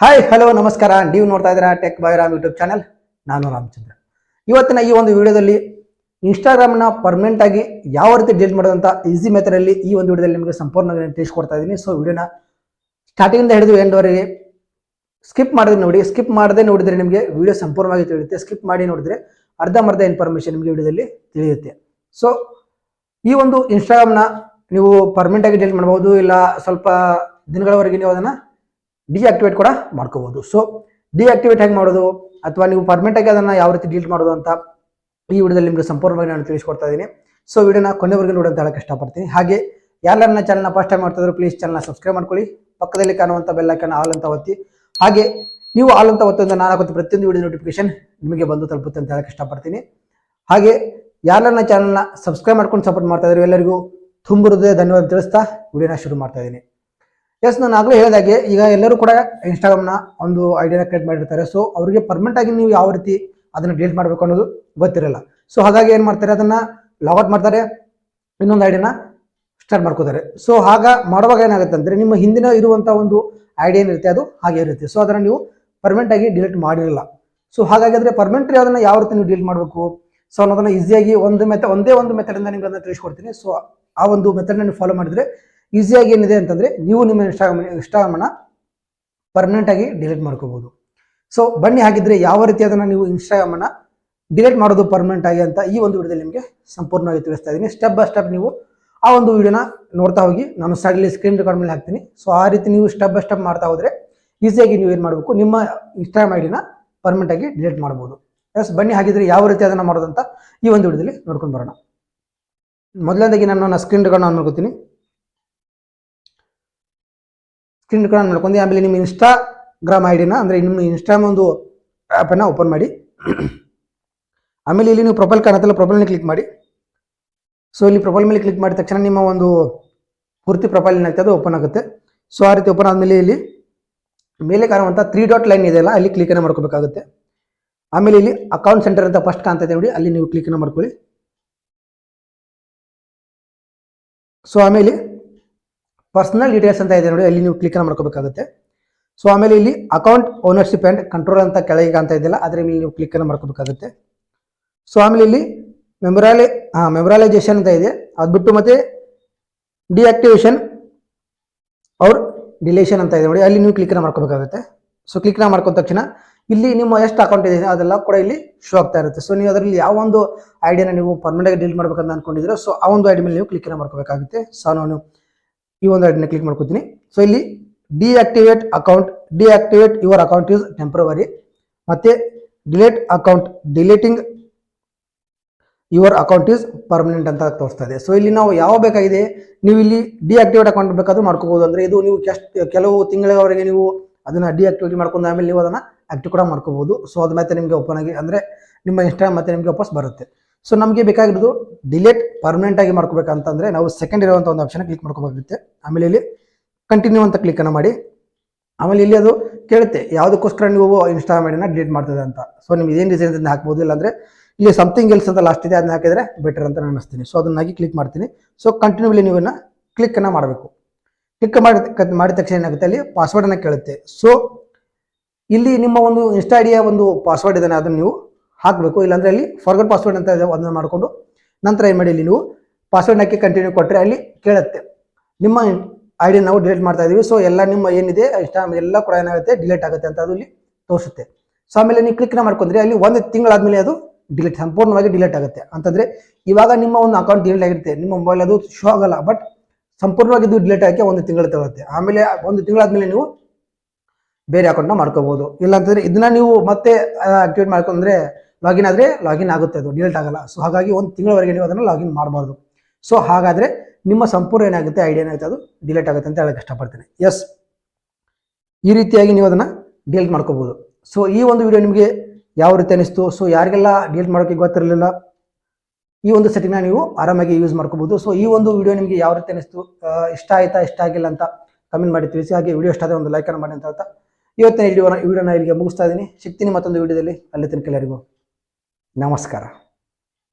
Hi hello ನಮಸ್ಕಾರ. ನೀವು ನೋಡ್ತಾ ಇದ್ದೀರಾ tech by Ram YouTube channel. ನಾನು ರಾಮಚಂದ್ರ. ಇವತ್ತಿನ ಈ ಒಂದು ವಿಡಿಯೋದಲ್ಲಿ ಇನ್ಸ್ಟಾಗ್ರಾಮ್ನ ಪರ್ಮನೆಂಟ್ ಆಗಿ ಯಾವ ರೀತಿ ಡಿಲೀಟ್ ಮಾಡೋದಂತ ಈಸಿ ಮೆಥಡಲ್ಲಿ ಈ ಒಂದು ವಿಡಿಯೋದಲ್ಲಿ ನಿಮಗೆ ಸಂಪೂರ್ಣವಾಗಿ ತಿಳಿಸ್ಕೊಡ್ತಾ ಇದ್ದೀನಿ. ಸೊ ವಿಡಿಯೋನ ಸ್ಟಾರ್ಟಿಂಗಿಂದ ಹಿಡಿದು ಎಂಡ್ವರೆಗೆ ಸ್ಕಿಪ್ ಮಾಡಿದ್ರೆ ನೋಡಿ. ಸ್ಕಿಪ್ ಮಾಡದೆ ನೋಡಿದ್ರೆ ನಿಮಗೆ ವಿಡಿಯೋ ಸಂಪೂರ್ಣವಾಗಿ ತಿಳಿಯುತ್ತೆ. ಸ್ಕಿಪ್ ಮಾಡಿ ನೋಡಿದ್ರೆ ಅರ್ಧಂಬರ್ಧ ಇನ್ಫಾರ್ಮೇಷನ್ ನಿಮಗೆ ವಿಡಿಯೋದಲ್ಲಿ ತಿಳಿಯುತ್ತೆ. ಸೊ ಈ ಒಂದು ಇನ್ಸ್ಟಾಗ್ರಾಮ್ನ ನೀವು ಪರ್ಮನೆಂಟ್ ಆಗಿ ಡಿಲೀಟ್ ಮಾಡಬಹುದು, ಇಲ್ಲ ಸ್ವಲ್ಪ ದಿನಗಳವರೆಗೆ ನೀವು ಅದನ್ನು ಡಿಆಕ್ಟಿವೇಟ್ ಕೂಡ ಮಾಡ್ಕೋಬಹುದು. ಸೊ ಡಿಆಕ್ಟಿವೇಟ್ ಹೇಗೆ ಮಾಡೋದು ಅಥವಾ ನೀವು ಪರ್ಮನೆಂಟ್ ಆಗಿ ಅದನ್ನು ಯಾವ ರೀತಿ ಡಿಲೀಟ್ ಮಾಡೋದು ಅಂತ ಈ ವಿಡಿಯೋದಲ್ಲಿ ನಿಮಗೆ ಸಂಪೂರ್ಣವಾಗಿ ನಾನು ತಿಳಿಸ್ಕೊಡ್ತಾ ಇದ್ದೀನಿ. ಸೊ ವಿಡಿಯೋನ ಕೊನೆವರೆಗೆ ನೋಡಿ ಅಂತ ಹೇಳಕ್ಕೆ ಇಷ್ಟಪಡ್ತೀನಿ. ಹಾಗೆ ಯಾರು ನನ್ನ ಚಾನಲ್ನ ಫಸ್ಟ್ ಟೈಮ್ ಮಾಡ್ತಿದ್ರು ಪ್ಲೀಸ್ ಚಾನಲ್ನ ಸಬ್ಸ್ಕ್ರೈಬ್ ಮಾಡ್ಕೊಳ್ಳಿ. ಪಕ್ಕದಲ್ಲಿ ಕಾಣುವಂಥ ಬೆಲ್ ಐಕಾನ್ ಆಲ್ ಅಂತ ಒತ್ತಿ. ಹಾಗೆ ನೀವು ಆಲ್ ಅಂತ ಒತ್ತೋದ್ರಿಂದ ನಾನು ಹಾಕುವಂಥ ಪ್ರತಿಯೊಂದು ವಿಡಿಯೋ ನೋಟಿಫಿಕೇಶನ್ ನಿಮಗೆ ಬಂದು ತಲುಪುತ್ತೆ ಅಂತ ಹೇಳಕ್ಕೆ ಇಷ್ಟಪಡ್ತೀನಿ. ಹಾಗೆ ಯಾರು ನನ್ನ ಚಾನಲ್ನ ಸಬ್ಸ್ಕ್ರೈಬ್ ಮಾಡ್ಕೊಂಡು ಸಪೋರ್ಟ್ ಮಾಡ್ತಾ ಇದ್ರು ಎಲ್ಲರಿಗೂ ತುಂಬ ಹೃದಯ ಧನ್ಯವಾದ ತಿಳಿಸ್ತಾ ವಿಡಿಯೋನ ಶುರು ಮಾಡ್ತಾ ಇದ್ದೀನಿ. ಎಸ್, ನಾನು ಆಗಲೇ ಹೇಳಿದಾಗೆ ಈಗ ಎಲ್ಲರೂ ಕೂಡ ಇನ್ಸ್ಟಾಗ್ರಾಮ್ನ ಒಂದು ಐಡಿಯಾನ ಕ್ರಿಯೇಟ್ ಮಾಡಿರ್ತಾರೆ. ಸೊ ಅವರಿಗೆ ಪರ್ಮನೆಂಟ್ ಆಗಿ ನೀವು ಯಾವ ರೀತಿ ಅದನ್ನು ಡಿಲೀಟ್ ಮಾಡಬೇಕು ಅನ್ನೋದು ಗೊತ್ತಿರಲ್ಲ. ಸೊ ಹಾಗಾಗಿ ಏನು ಮಾಡ್ತಾರೆ, ಅದನ್ನು ಲಾಗೌಟ್ ಮಾಡ್ತಾರೆ, ಇನ್ನೊಂದು ಐಡಿಯಾನ ಸ್ಟಾರ್ಟ್ ಮಾಡ್ಕೋತಾರೆ. ಸೊ ಹಾಗ ಮಾಡುವಾಗ ಏನಾಗುತ್ತೆ ಅಂದರೆ ನಿಮ್ಮ ಹಿಂದಿನ ಇರುವಂಥ ಒಂದು ಐಡಿಯಾ ಏನಿರುತ್ತೆ ಅದು ಹಾಗೆ ಇರುತ್ತೆ. ಸೊ ಅದನ್ನು ನೀವು ಪರ್ಮನೆಂಟ್ ಆಗಿ ಡಿಲೀಟ್ ಮಾಡಿರಲ್ಲ. ಸೊ ಹಾಗಾಗಿ ಅಂದರೆ ಪರ್ಮನೆಂಟ್ಲಿ ಅದನ್ನು ಯಾವ ರೀತಿ ನೀವು ಡಿಲೀಟ್ ಮಾಡಬೇಕು ಸೊ ಅನ್ನೋದನ್ನು ಈಸಿಯಾಗಿ ಒಂದೇ ಒಂದು ಮೆಥಡಿಂದ ನಿಮ್ಗೆ ಅದನ್ನು ತಿಳಿಸ್ಕೊಡ್ತೀನಿ. ಸೊ ಆ ಒಂದು ಮೆಥಡ್ನ ನೀವು ಫಾಲೋ ಮಾಡಿದರೆ ಈಸಿಯಾಗಿ ಏನಿದೆ ಅಂತಂದರೆ ನೀವು ನಿಮ್ಮ ಇನ್ಸ್ಟಾಗ್ರಾಮನ್ನು ಪರ್ಮನೆಂಟ್ ಆಗಿ ಡಿಲೀಟ್ ಮಾಡ್ಕೋಬಹುದು. ಸೊ ಬನ್ನಿ ಹಾಗಿದ್ರೆ ಯಾವ ರೀತಿ ಅದನ್ನು ನೀವು ಇನ್ಸ್ಟಾಗ್ರಾಮನ್ನು ಡಿಲೀಟ್ ಮಾಡೋದು ಪರ್ಮನೆಂಟ್ ಆಗಿ ಅಂತ ಈ ಒಂದು ವಿಡಿಯೋದಲ್ಲಿ ನಿಮಗೆ ಸಂಪೂರ್ಣವಾಗಿ ತಿಳಿಸ್ತಾ ಇದ್ದೀನಿ. ಸ್ಟೆಪ್ ಬೈ ಸ್ಟೆಪ್ ನೀವು ಆ ಒಂದು ವಿಡಿಯೋನ ನೋಡ್ತಾ ಹೋಗಿ. ನಾನು ಸೈಡಲ್ಲಿ ಸ್ಕ್ರೀನ್ ರೆಕಾರ್ಡ್ ಮೇಲೆ ಹಾಕ್ತೀನಿ. ಸೊ ಆ ರೀತಿ ನೀವು ಸ್ಟೆಪ್ ಬೈ ಸ್ಟೆಪ್ ಮಾಡ್ತಾ ಹೋದರೆ ಈಸಿಯಾಗಿ ನೀವು ಏನು ಮಾಡಬೇಕು, ನಿಮ್ಮ ಇನ್ಸ್ಟಾಗ್ರಾಮ್ ಐಡಿನ ಪರ್ಮನೆಂಟ್ ಆಗಿ ಡಿಲೀಟ್ ಮಾಡ್ಬೋದು. ಎಸ್, ಬನ್ನಿ ಹಾಗಿದ್ರೆ ಯಾವ ರೀತಿ ಅದನ್ನು ಮಾಡೋದಂತ ಈ ಒಂದು ವಿಡಿಯೋದಲ್ಲಿ ನೋಡ್ಕೊಂಡು ಬರೋಣ. ಮೊದಲನೇದಾಗಿ ನಾನು ಸ್ಕ್ರೀನ್ ರೆಕಾರ್ಡ್ ಆನ್ ಮಾಡ್ಕೋತೀನಿ. ಸ್ಕ್ರೀನ್ ರೆಕಾರ್ಡ್ ಮಾಡ್ಕೊಂಡು ಆಮೇಲೆ ನಿಮ್ಮ ಇನ್ಸ್ಟಾಗ್ರಾಮ್ ಐಡಿನ ಅಂದರೆ ನಿಮ್ಮ ಇನ್ಸ್ಟಾಗ್ರಾಮ್ ಒಂದು ಆ್ಯಪನ್ನು ಓಪನ್ ಮಾಡಿ. ಆಮೇಲೆ ಇಲ್ಲಿ ನೀವು ಪ್ರೊಫೈಲ್ ಕಾಣುತ್ತಲ್ಲ, ಪ್ರೊಫೈಲ್ನ ಕ್ಲಿಕ್ ಮಾಡಿ. ಸೊ ಇಲ್ಲಿ ಪ್ರೊಫೈಲ್ ಮೇಲೆ ಕ್ಲಿಕ್ ಮಾಡಿದ ತಕ್ಷಣ ನಿಮ್ಮ ಒಂದು ಪೂರ್ತಿ ಪ್ರೊಫೈಲ್ ಏನಾಗುತ್ತೆ ಅದು ಓಪನ್ ಆಗುತ್ತೆ. ಸೊ ಆ ರೀತಿ ಓಪನ್ ಆದಮೇಲೆ ಇಲ್ಲಿ ಮೇಲೆ ಕಾಣುವಂಥ 3 ಡಾಟ್ ಲೈನ್ ಇದೆಯಲ್ಲ ಅಲ್ಲಿ ಕ್ಲಿಕನ್ನು ಮಾಡ್ಕೋಬೇಕಾಗುತ್ತೆ. ಆಮೇಲೆ ಇಲ್ಲಿ ಅಕೌಂಟ್ ಸೆಂಟರ್ ಅಂತ ಫಸ್ಟ್ ಕಾಣ್ತಾ ಇದೆ ನೋಡಿ, ಅಲ್ಲಿ ನೀವು ಕ್ಲಿಕನ್ನು ಮಾಡ್ಕೊಳ್ಳಿ. ಸೊ ಆಮೇಲೆ ಪರ್ಸನಲ್ ಡೀಟೇಲ್ಸ್ ಅಂತ ಇದೆ ನೋಡಿ, ಅಲ್ಲಿ ನೀವು ಕ್ಲಿಕನ್ನು ಮಾಡ್ಕೋಬೇಕಾಗುತ್ತೆ. ಸೊ ಆಮೇಲೆ ಇಲ್ಲಿ ಅಕೌಂಟ್ ಓನರ್ಶಿಪ್ ಆ್ಯಂಡ್ ಕಂಟ್ರೋಲ್ ಅಂತ ಕೆಳಗೆ ಕಾಣ್ತಾ ಇದೆಯಲ್ಲ ಅದರ ಮೇಲೆ ನೀವು ಕ್ಲಿಕನ್ನು ಮಾಡ್ಕೋಬೇಕಾಗುತ್ತೆ. ಸೊ ಆಮೇಲೆ ಇಲ್ಲಿ ಮೆಮೊರಲೈಸೇಷನ್ ಅಂತ ಇದೆ, ಅದು ಬಿಟ್ಟು ಮತ್ತೆ ಡಿಆಕ್ಟಿವೇಷನ್ ಅವ್ರ ಡಿಲೇಷನ್ ಅಂತ ಇದೆ ನೋಡಿ, ಅಲ್ಲಿ ನೀವು ಕ್ಲಿಕನ್ನು ಮಾಡ್ಕೋಬೇಕಾಗುತ್ತೆ. ಸೊ ಕ್ಲಿಕ್ನ ಮಾಡ್ಕೊಂಡ ತಕ್ಷಣ ಇಲ್ಲಿ ನಿಮ್ಮ ಎಷ್ಟು ಅಕೌಂಟ್ ಇದೆ ಅದೆಲ್ಲ ಕೂಡ ಇಲ್ಲಿ ಶೋ ಆಗ್ತಾ ಇರುತ್ತೆ. ಸೊ ನೀವು ಅದರಲ್ಲಿ ಯಾವ ಒಂದು ಐಡಿಯಾನ ನೀವು ಪರ್ಮನೆಂಟಾಗಿ ಡಿಲೀಟ್ ಮಾಡ್ಬೇಕಂತ ಅನ್ಕೊಂಡಿದ್ರೆ ಸೊ ಆ ಒಂದು ಐಡಿ ಮೇಲೆ ನೀವು ಕ್ಲಿಕ್ನ ಮಾಡ್ಕೋಬೇಕಾಗುತ್ತೆ. ಸೊ ನಾನು ಈ ಒಂದು ಐಡಿನ ಕ್ಲಿಕ್ ಮಾಡ್ಕೋತೀನಿ. ಸೊ ಇಲ್ಲಿ deactivate account, deactivate your account is temporary, ಮತ್ತೆ delete account, deleting your account is permanent ಅಂತ ತೋರಿಸ್ತಾ ಇದೆ. ಸೊ ಇಲ್ಲಿ ನಾವು ಯಾವ ಬೇಕಾಗಿದೆ, ನೀವು ಇಲ್ಲಿ ಡಿಆಕ್ಟಿವೇಟ್ ಅಕೌಂಟ್ ಬೇಕಾದ್ರೂ ಮಾಡ್ಕೋಬಹುದು. ಅಂದರೆ ಇದು ನೀವು ಕೆಲವು ತಿಂಗಳವರೆಗೆ ನೀವು ಅದನ್ನು ಡಿಆಕ್ಟಿವೇಟ್ ಮಾಡ್ಕೊಂಡು ಆಮೇಲೆ ನೀವು ಅದನ್ನು ಆಕ್ಟಿವ್ ಕೂಡ ಮಾಡ್ಕೋಬಹುದು. ಸೊ ಅದು ಮತ್ತೆ ನಿಮಗೆ ಓಪನ್ ಆಗಿ ಅಂದರೆ ನಿಮ್ಮ ಇನ್ಸ್ಟಾಗ್ರಾಮ್ ಮತ್ತೆ ನಿಮಗೆ ವಾಪಸ್ ಬರುತ್ತೆ. ಸೊ ನಮಗೆ ಬೇಕಾಗಿರೋದು ಡಿಲೀಟ್ ಪರ್ಮನೆಂಟ್ ಆಗಿ ಮಾಡ್ಕೋಬೇಕಂತಂದರೆ ನಾವು ಸೆಕೆಂಡ್ ಇರುವಂಥ ಒಂದು ಆಪ್ಷನ್ ಕ್ಲಿಕ್ ಮಾಡ್ಕೋಬೇಕಾಗುತ್ತೆ. ಆಮೇಲೆ ಇಲ್ಲಿ ಕಂಟಿನ್ಯೂ ಅಂತ ಕ್ಲಿಕನ್ನು ಮಾಡಿ. ಆಮೇಲೆ ಇಲ್ಲಿ ಅದು ಕೇಳುತ್ತೆ ಯಾವುದಕ್ಕೋಸ್ಕರ ನೀವು ಇನ್ಸ್ಟಾಗ್ರಾಮ್ ಐಡಿನ ಡಿಲೀಟ್ ಮಾಡ್ತದೆ ಅಂತ. ಸೊ ನಿಮ್ಗೆ ಏನು ರೀಸನ್ ಅಂತ ಹಾಕ್ಬೋದು, ಇಲ್ಲಾಂದರೆ ಇಲ್ಲಿ ಸಮಥಿಂಗ್ ಎಲ್ಸ್ ಅಂತ ಲಾಸ್ಟ್ ಇದೆ, ಅದನ್ನ ಹಾಕಿದರೆ ಬೆಟರ್ ಅಂತ ನಾನು ಅನಿಸ್ತೀನಿ. ಸೊ ಅದನ್ನಾಗಿ ಕ್ಲಿಕ್ ಮಾಡ್ತೀನಿ. ಸೊ ಕಂಟಿನ್ಯೂಲಿ ನೀವು ಕ್ಲಿಕ್ಕನ್ನು ಮಾಡಬೇಕು. ಕ್ಲಿಕ್ ಮಾಡಿದ ತಕ್ಷಣ ಏನಾಗುತ್ತೆ, ಅಲ್ಲಿ ಪಾಸ್ವರ್ಡನ್ನು ಕೇಳುತ್ತೆ. ಸೊ ಇಲ್ಲಿ ನಿಮ್ಮ ಒಂದು ಇನ್ಸ್ಟಾ ಐಡಿಯ ಒಂದು ಪಾಸ್ವರ್ಡ್ ಇದನ್ನು ಅದನ್ನು ನೀವು ಹಾಕಬೇಕು. ಇಲ್ಲಾಂದರೆ ಅಲ್ಲಿ ಫಾರ್ಗಟ್ ಪಾಸ್ವರ್ಡ್ ಅಂತ ಇದೆ, ಅದನ್ನು ಮಾಡಿಕೊಂಡು ನಂತರ ಏನು ಮಾಡಿ ಇಲ್ಲಿ ನೀವು ಪಾಸ್ವರ್ಡ್ ಹಾಕಿ ಕಂಟಿನ್ಯೂ ಕೊಟ್ಟರೆ ಅಲ್ಲಿ ಕೇಳುತ್ತೆ ನಿಮ್ಮ ಐಡಿ ನಾವು ಡಿಲೀಟ್ ಮಾಡ್ತಾ ಇದೀವಿ. ಸೊ ಎಲ್ಲ ನಿಮ್ಮ ಏನಿದೆ ಇನ್ಸ್ಟಾಗ್ರಾಮ್ ಎಲ್ಲ ಕೂಡ ಏನಾಗುತ್ತೆ ಡಿಲೀಟ್ ಆಗುತ್ತೆ ಅಂತ ಅದು ಇಲ್ಲಿ ತೋರಿಸುತ್ತೆ. ಸೊ ಆಮೇಲೆ ನೀವು ಕ್ಲಿಕ್ನ ಮಾಡ್ಕೊಂಡ್ರೆ ಅಲ್ಲಿ 1 ತಿಂಗಳಾದ್ಮೇಲೆ ಅದು ಡಿಲೀಟ್ ಸಂಪೂರ್ಣವಾಗಿ ಡಿಲೀಟ್ ಆಗುತ್ತೆ. ಅಂತಂದರೆ ಇವಾಗ ನಿಮ್ಮ ಒಂದು ಅಕೌಂಟ್ ಡಿಲೀಟ್ ಆಗಿರುತ್ತೆ, ನಿಮ್ಮ ಮೊಬೈಲ್ ಅದು ಶೋ ಆಗಲ್ಲ, ಬಟ್ ಸಂಪೂರ್ಣವಾಗಿ ಇದು ಡಿಲೀಟ್ ಆಗಿ 1 ತಿಂಗಳು ತಗೊಳುತ್ತೆ. ಆಮೇಲೆ 1 ತಿಂಗಳಾದ್ಮೇಲೆ ನೀವು ಬೇರೆ ಅಕೌಂಟ್ನ ಮಾಡ್ಕೋಬಹುದು. ಇಲ್ಲಾಂತಂದರೆ ಇದನ್ನ ನೀವು ಮತ್ತೆ ಆಕ್ಟಿವೇಟ್ ಮಾಡ್ಕೊಂಡ್ರೆ ಲಾಗಿನ್ ಆದರೆ ಲಾಗಿನ್ ಆಗುತ್ತೆ, ಅದು ಡಿಲೀಟ್ ಆಗಲ್ಲ. ಸೊ ಹಾಗಾಗಿ 1 ತಿಂಗಳವರೆಗೆ ನೀವು ಅದನ್ನು ಲಾಗಿನ್ ಮಾಡಬಾರ್ದು. ಸೊ ಹಾಗಾದರೆ ನಿಮ್ಮ ಸಂಪೂರ್ಣ ಏನಾಗುತ್ತೆ ಐಡಿಯಾ ಏನಾಗುತ್ತೆ ಅದು ಡಿಲೀಟ್ ಆಗುತ್ತೆ ಅಂತ ಹೇಳಕ್ಕೆ ಇಷ್ಟಪಡ್ತೀನಿ. ಎಸ್, ಈ ರೀತಿಯಾಗಿ ನೀವು ಅದನ್ನು ಡಿಲೀಟ್ ಮಾಡ್ಕೋಬಹುದು. ಸೊ ಈ ಒಂದು ವಿಡಿಯೋ ನಿಮಗೆ ಯಾವ ರೀತಿ ಅನಿಸ್ತು, ಸೊ ಯಾರಿಗೆಲ್ಲ ಡಿಲೀಟ್ ಮಾಡೋಕ್ಕೆ ಗೊತ್ತಿರಲಿಲ್ಲ ಈ ಒಂದು ಸೆಟ್ಟಿಂಗ್ನ ನೀವು ಆರಾಮಾಗಿ ಯೂಸ್ ಮಾಡ್ಕೋಬಹುದು. ಸೊ ಈ ಒಂದು ವಿಡಿಯೋ ನಿಮಗೆ ಯಾವ ರೀತಿ ಅನಿಸ್ತು, ಇಷ್ಟ ಆಯ್ತಾ ಇಷ್ಟ ಆಗಿಲ್ಲ ಅಂತ ಕಮೆಂಟ್ ಮಾಡಿ ತಿಳಿಸಿ. ಹಾಗೆ ವಿಡಿಯೋ ಇಷ್ಟ ಆದರೆ ಒಂದು ಲೈಕನ್ನು ಮಾಡಿ ಅಂತ ಹೇಳ್ತಾ ಇವತ್ತಿನ ವಿಡಿಯೋನ ಇಲ್ಲಿಗೆ ಮುಗಿಸ್ತಾ ಇದ್ದೀನಿ. ಸಿಗ್ತೀನಿ ಮತ್ತೊಂದು ವಿಡಿಯೋದಲ್ಲಿ. ಅಲ್ಲಿ ತನಕ ಎಲ್ಲರಿಗೂ ನಮಸ್ಕಾರ.